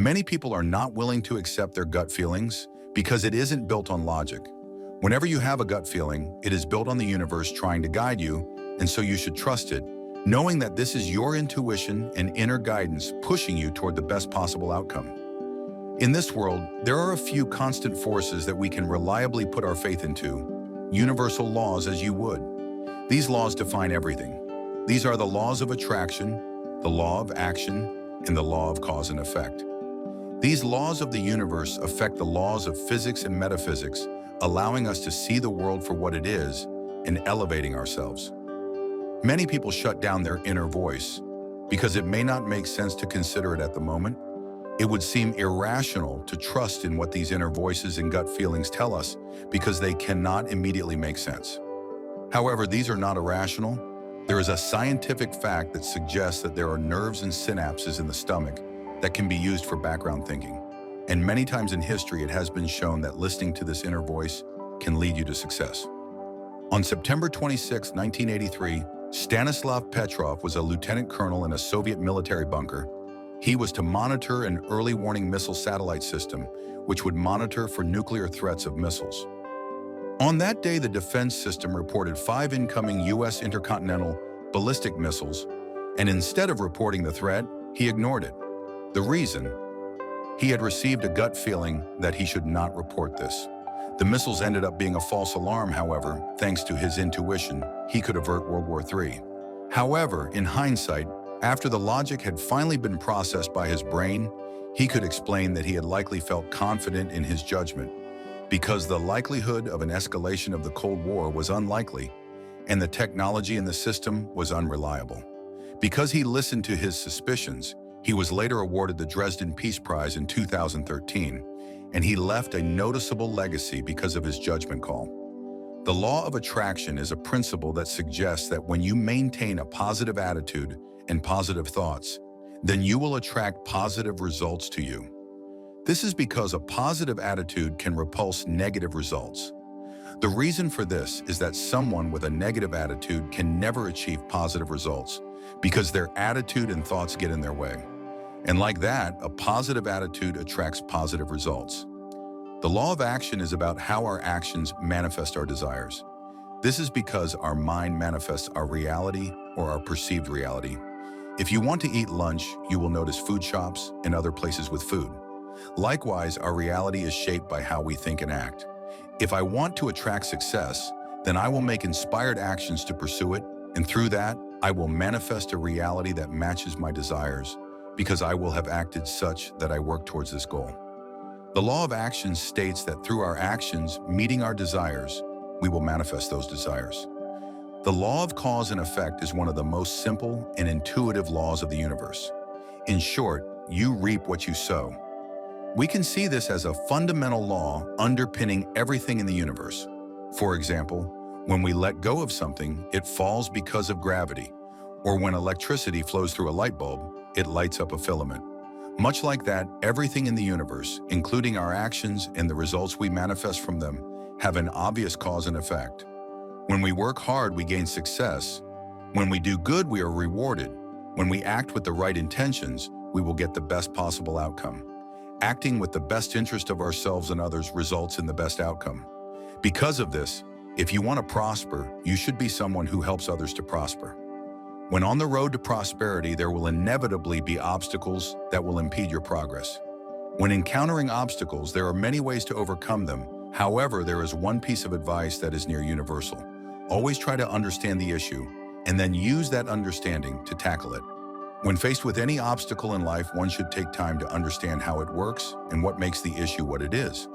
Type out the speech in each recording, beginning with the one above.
Many people are not willing to accept their gut feelings because it isn't built on logic. Whenever you have a gut feeling, it is built on the universe trying to guide you, and so you should trust it, knowing that this is your intuition and inner guidance pushing you toward the best possible outcome. In this world, there are a few constant forces that we can reliably put our faith into, universal laws as you would. These laws define everything. These are the laws of attraction, the law of action, and the law of cause and effect. These laws of the universe affect the laws of physics and metaphysics, allowing us to see the world for what it is and elevating ourselves. Many people shut down their inner voice because it may not make sense to consider it at the moment. It would seem irrational to trust in what these inner voices and gut feelings tell us because they cannot immediately make sense. However, these are not irrational. There is a scientific fact that suggests that there are nerves and synapses in the stomach that can be used for background thinking. And many times in history, it has been shown that listening to this inner voice can lead you to success. On September 26, 1983, Stanislav Petrov was a lieutenant colonel in a Soviet military bunker. He was to monitor an early warning missile satellite system, which would monitor for nuclear threats of missiles. On that day, the defense system reported 5 incoming U.S. intercontinental ballistic missiles, and instead of reporting the threat, he ignored it. The reason? He had received a gut feeling that he should not report this. The missiles ended up being a false alarm, however. Thanks to his intuition, he could avert World War III. However, in hindsight, after the logic had finally been processed by his brain, he could explain that he had likely felt confident in his judgment because the likelihood of an escalation of the Cold War was unlikely and the technology in the system was unreliable. Because he listened to his suspicions, he was later awarded the Dresden Peace Prize in 2013, and he left a noticeable legacy because of his judgment call. The law of attraction is a principle that suggests that when you maintain a positive attitude and positive thoughts, then you will attract positive results to you. This is because a positive attitude can repulse negative results. The reason for this is that someone with a negative attitude can never achieve positive results because their attitude and thoughts get in their way. And like that, a positive attitude attracts positive results. The law of action is about how our actions manifest our desires. This is because our mind manifests our reality or our perceived reality. If you want to eat lunch, you will notice food shops and other places with food. Likewise, our reality is shaped by how we think and act. If I want to attract success, then I will make inspired actions to pursue it, and through that, I will manifest a reality that matches my desires, because I will have acted such that I work towards this goal. The law of action states that through our actions meeting our desires, we will manifest those desires. The law of cause and effect is one of the most simple and intuitive laws of the universe. In short, you reap what you sow. We can see this as a fundamental law underpinning everything in the universe. For example, when we let go of something, it falls because of gravity, or when electricity flows through a light bulb, it lights up a filament. Much like that, everything in the universe, including our actions and the results we manifest from them, have an obvious cause and effect. When we work hard, we gain success. When we do good, we are rewarded. When we act with the right intentions, we will get the best possible outcome. Acting with the best interest of ourselves and others results in the best outcome. Because of this, if you want to prosper, you should be someone who helps others to prosper. When on the road to prosperity, there will inevitably be obstacles that will impede your progress. When encountering obstacles, there are many ways to overcome them. However, there is one piece of advice that is near universal. Always try to understand the issue, and then use that understanding to tackle it. When faced with any obstacle in life, one should take time to understand how it works and what makes the issue what it is.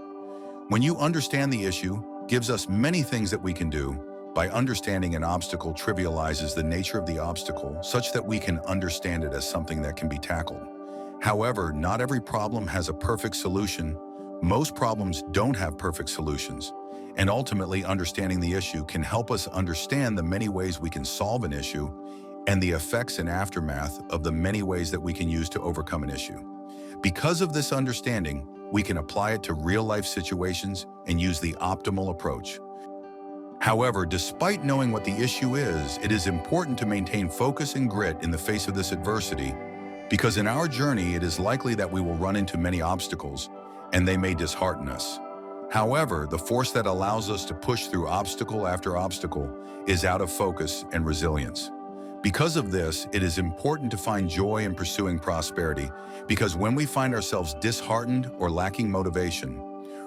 When you understand the issue, gives us many things that we can do. By understanding an obstacle trivializes the nature of the obstacle such that we can understand it as something that can be tackled. However, not every problem has a perfect solution. Most problems don't have perfect solutions. And ultimately, understanding the issue can help us understand the many ways we can solve an issue and the effects and aftermath of the many ways that we can use to overcome an issue. Because of this understanding, we can apply it to real-life situations and use the optimal approach. However, despite knowing what the issue is, it is important to maintain focus and grit in the face of this adversity. Because in our journey, it is likely that we will run into many obstacles, and they may dishearten us. However, the force that allows us to push through obstacle after obstacle is out of focus and resilience. Because of this, it is important to find joy in pursuing prosperity, because when we find ourselves disheartened or lacking motivation,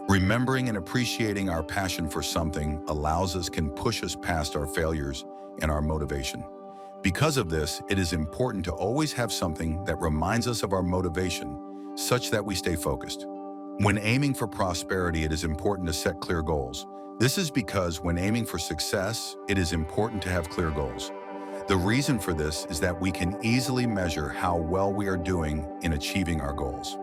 remembering and appreciating our passion for something allows us can push us past our failures and our motivation. Because of this, it is important to always have something that reminds us of our motivation, such that we stay focused. When aiming for prosperity, it is important to set clear goals. This is because when aiming for success, it is important to have clear goals. The reason for this is that we can easily measure how well we are doing in achieving our goals.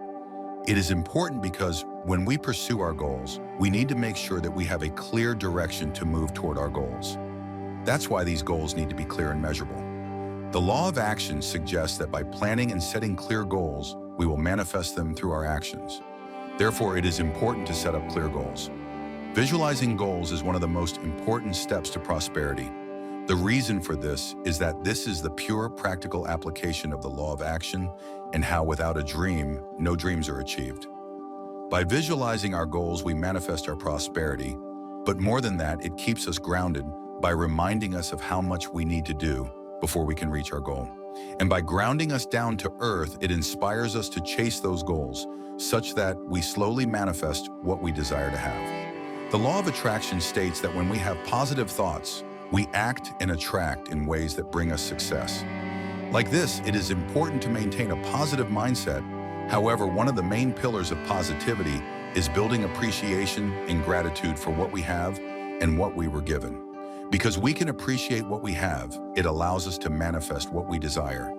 It is important because when we pursue our goals, we need to make sure that we have a clear direction to move toward our goals. That's why these goals need to be clear and measurable. The law of action suggests that by planning and setting clear goals, we will manifest them through our actions. Therefore, it is important to set up clear goals. Visualizing goals is one of the most important steps to prosperity. The reason for this is that this is the pure practical application of the law of action and how without a dream, no dreams are achieved. By visualizing our goals, we manifest our prosperity, but more than that, it keeps us grounded by reminding us of how much we need to do before we can reach our goal. And by grounding us down to earth, it inspires us to chase those goals, such that we slowly manifest what we desire to have. The law of attraction states that when we have positive thoughts, we act and attract in ways that bring us success. Like this, it is important to maintain a positive mindset. However, one of the main pillars of positivity is building appreciation and gratitude for what we have and what we were given. Because we can appreciate what we have, it allows us to manifest what we desire.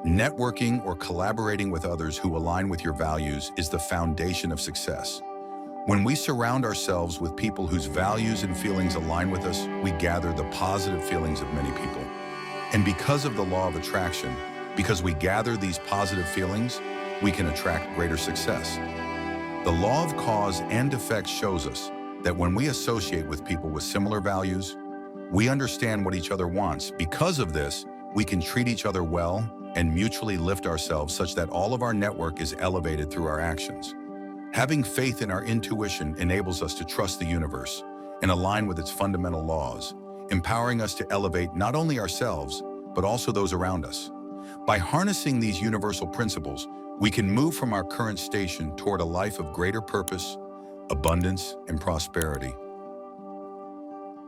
Networking or collaborating with others who align with your values is the foundation of success. When we surround ourselves with people whose values and feelings align with us, we gather the positive feelings of many people. And because of the law of attraction, because we gather these positive feelings, we can attract greater success. The law of cause and effect shows us that when we associate with people with similar values, we understand what each other wants. Because of this, we can treat each other well and mutually lift ourselves such that all of our network is elevated through our actions. Having faith in our intuition enables us to trust the universe and align with its fundamental laws, empowering us to elevate not only ourselves, but also those around us. By harnessing these universal principles, we can move from our current station toward a life of greater purpose, abundance, and prosperity.